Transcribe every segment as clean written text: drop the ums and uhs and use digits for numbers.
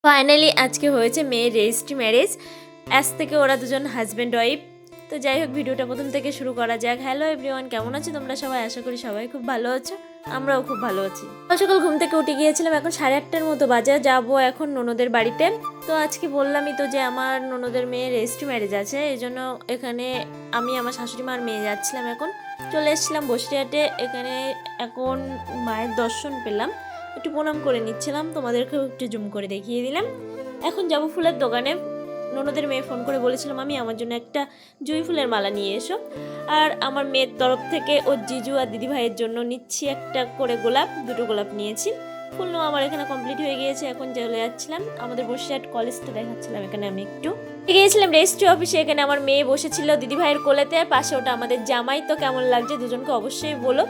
Finally আজকে হয়েছে মেয়ের রেজিস্ট্রি ম্যারেজ। আজ থেকে ওরা দুজন হাজব্যান্ড ওয়াইফ। তো যাই হোক, ভিডিওটা প্রথম থেকে শুরু করা যাক। হ্যালো এভরিওয়ান, কেমন আছো তোমরা সবাই? আশা করি সবাই খুব ভালো আছো, আমরাও খুব ভালো আছি। সকাল ঘুম থেকে উঠে গিয়েছিলাম, এখন 8:30টার মতো বাজে। যাবো এখন ননদের বাড়িতে। তো আজকে বললামই তো যে আমার ননদের মেয়ের রেজিস্ট্রি ম্যারেজ আছে, এই জন্য এখানে আমি আমার শাশুড়ি মার মেয়ে যাচ্ছিলাম। এখন চলে এসেছিলাম বসিরহাটে। এখানে এখন মায়ের দর্শন পেলাম, একটু প্রণাম করে নিচ্ছিলাম, তোমাদেরকেও একটু জুম করে দেখিয়ে দিলাম। এখন যাব ফুলের দোকানে। ননদের মেয়ে ফোন করে বলেছিলাম আমি আমার জন্য একটা জুঁই ফুলের মালা নিয়ে এসো। আর আমার মেয়ের তরফ থেকে ওর জিজু আর দিদি ভাইয়ের জন্য নিচ্ছি একটা করে গোলাপ, দুটো গোলাপ নিয়েছি। ফুল নেওয়া আমার এখানে কমপ্লিট হয়ে গিয়েছে। এখন চলে যাচ্ছিলাম আমাদের বসিরহাট কলেজটা দেখাচ্ছিলাম। এখানে আমি একটু গিয়েছিলাম রেজিস্ট্রি অফিসে। এখানে আমার মেয়ে বসেছিল দিদি ভাইয়ের কোলেতে, আর পাশে ওটা আমাদের জামাই। তো কেমন লাগছে দুজনকে অবশ্যই বলো।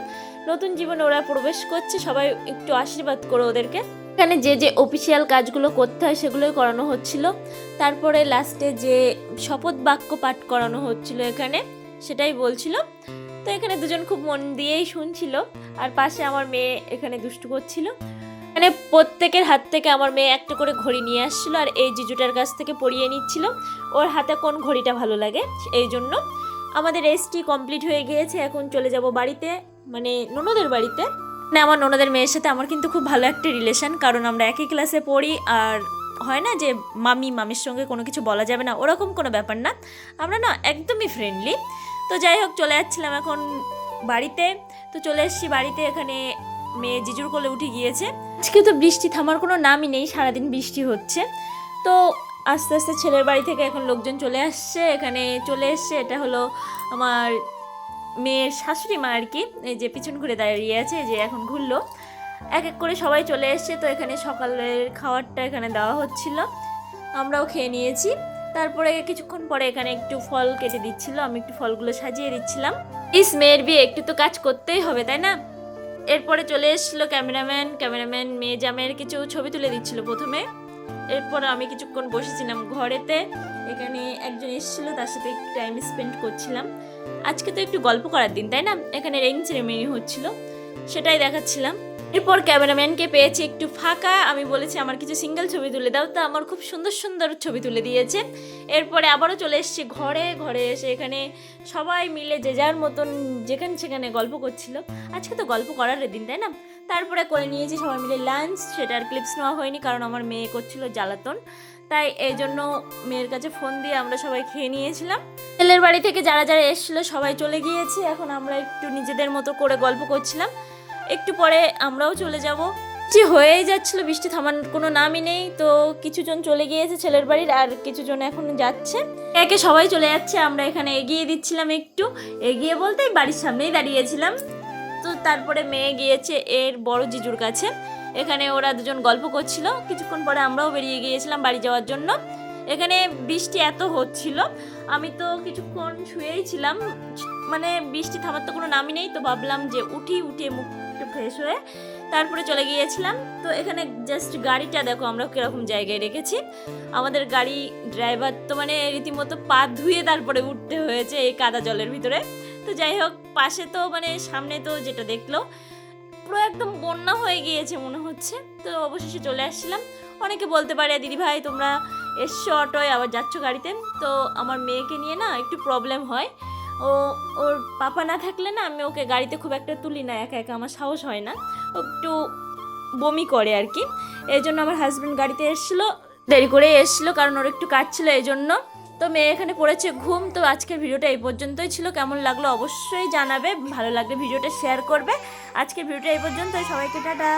নতুন জীবনে ওরা প্রবেশ করছে, সবাই একটু আশীর্বাদ করো ওদেরকে। এখানে যে যে অফিসিয়াল কাজগুলো করতে হয় সেগুলোই করানো হচ্ছিল। তারপরে লাস্টে যে শপথ বাক্য পাঠ করানো হচ্ছিল এখানে, সেটাই বলছিল। তো এখানে দুজন খুব মন দিয়েই শুনছিল, আর পাশে আমার মেয়ে এখানে দুষ্টু করছিল। মানে প্রত্যেকের হাত থেকে আমার মেয়ে একটা করে ঘড়ি নিয়ে আসছিল, আর এই জিজুটার কাছ থেকে পরিয়ে নিচ্ছিল ওর হাতে কোন ঘড়িটা ভালো লাগে। এই জন্য আমাদের রেজিস্ট্রি কমপ্লিট হয়ে গিয়েছে। এখন চলে যাব বাড়িতে, মানে ননদের বাড়িতে। মানে আমার ননদের মেয়ের সাথে আমার কিন্তু খুব ভালো একটা রিলেশন, কারণ আমরা একই ক্লাসে পড়ি। আর হয় না যে মামির সঙ্গে কোনো কিছু বলা যাবে না, ওরকম কোনো ব্যাপার না, আমরা না একদমই ফ্রেন্ডলি। তো যাই হোক, চলে যাচ্ছিলাম এখন বাড়িতে। তো চলে এসেছি বাড়িতে। এখানে মেয়ে জিজুর কোলে উঠে গিয়েছে। আজকে তো বৃষ্টি থামার কোনো নামই নেই, সারাদিন বৃষ্টি হচ্ছে। তো আস্তে আস্তে ছেলের বাড়ি থেকে এখন লোকজন চলে আসছে। এখানে চলে এসছে, এটা হলো আমার মেয়ের শাশুড়ি মা আর কি। এই যে পিছন ঘুরে দাঁড়িয়ে আছে, যে এখন ঘুরলো। এক এক করে সবাই চলে এসছে। তো এখানে সকালের খাবারটা এখানে দেওয়া হচ্ছিল, আমরাও খেয়ে নিয়েছি। তারপরে কিছুক্ষণ পরে এখানে একটু ফল কেটে দিচ্ছিল, আমি একটু ফলগুলো সাজিয়ে দিচ্ছিলাম। ইস, মেয়ের বিয়ে একটু তো কাজ করতেই হবে, তাই না? এরপরে চলে এসেছিলো ক্যামেরাম্যান মেয়ে জামের কিছু ছবি তুলে দিচ্ছিল প্রথমে। এরপর আমি কিছুক্ষণ বসেছিলাম ঘরেতে। এখানে একজন এসেছিল, তার সাথে একটু টাইম স্পেন্ড করছিলাম। আজকে তো একটু গল্প করার দিন, তাই না? এখানে রিং সেরেমনি হচ্ছিল, সেটাই দেখাচ্ছিলাম। এরপর ক্যামেরাম্যানকে পেয়েছি একটু ফাঁকা, আমি বলেছি আমার কিছু সিঙ্গেল ছবি তুলে দাও, তো আমার খুব সুন্দর সুন্দর ছবি তুলে দিয়েছে। এরপরে আবারও চলে এসেছি ঘরে এসে এখানে সবাই মিলে যে যার মতন যেখানে সেখানে গল্প করছিল। আজকে তো গল্প করার দিন, তাই না? তারপরে করে নিয়েছি সবাই মিলে লাঞ্চ। সেটার ক্লিপস নেওয়া হয়নি, কারণ আমার মেয়ে করছিল জ্বালাতন, তাই এই জন্য মেয়ের কাছে ফোন দিয়ে আমরা সবাই খেয়ে নিয়েছিলাম। ছেলের বাড়ি থেকে যারা যারা এসেছিলো সবাই চলে গিয়েছে। এখন আমরা একটু নিজেদের মতো করে গল্প করছিলাম। একটু পরে আমরাও চলে যাব। যে হয়েই যাচ্ছিল, বৃষ্টি থামার কোনো নামই নেই। তো কিছুজন চলে গিয়েছে ছেলের বাড়ির, আর কিছুজন এখন যাচ্ছে। একে সবাই চলে যাচ্ছে, আমরা এখানে এগিয়ে দিচ্ছিলাম। একটু এগিয়ে বলতেই বাড়ির সামনেই দাঁড়িয়েছিলাম। তো তারপরে মেয়ে গিয়েছে এর বড় জিজুর কাছে। এখানে ওরা দুজন গল্প করছিল। কিছুক্ষণ পরে আমরাও বেরিয়ে গিয়েছিলাম বাড়ি যাওয়ার জন্য। এখানে বৃষ্টি এত হচ্ছিল, আমি তো কিছুক্ষণ শুয়েই ছিলাম, মানে বৃষ্টি থামার তো কোনো নামই নেই। তো ভাবলাম যে উঠে মুখ ফ্রেশ হয়ে তারপরে চলে গিয়েছিলাম। তো এখানে জাস্ট গাড়িটা দেখো আমরা কিরকম জায়গায় রেখেছি। আমাদের গাড়ি ড্রাইভার তো মানে রীতিমতো পা ধুয়ে তারপরে উঠতে হয়েছে এই কাদা জলের ভিতরে। তো যাই হোক, পাশে তো মানে সামনে তো যেটা দেখলো পুরো একদম বন্যা হয়ে গিয়েছে মনে হচ্ছে। তো অবশেষে চলে আসছিলাম। অনেকে বলতে পারে দিদি ভাই তোমরা এসছো অটোয় আবার যাচ্ছ গাড়িতে। তো আমার মেয়েকে নিয়ে না একটু প্রবলেম হয়, ওর পাপা না থাকলে না আমি ওকে গাড়িতে খুব একটা তুলি না, একা একা আমার সাহস হয় না, ও একটু বমি করে আর কি। এই জন্য আমার হাজব্যান্ড গাড়িতে এসেছিলো, দেরি করে এসেছিলো, কারণ ওর একটু কাজ ছিল এই জন্য। তো মেয়ে এখানে পড়েছে ঘুম। তো আজকের ভিডিওটা এই পর্যন্তই ছিল। কেমন লাগলো অবশ্যই জানাবে, ভালো লাগলে ভিডিওটা শেয়ার করবে। আজকের ভিডিওটা এই পর্যন্তই, সবাইকে টাটা।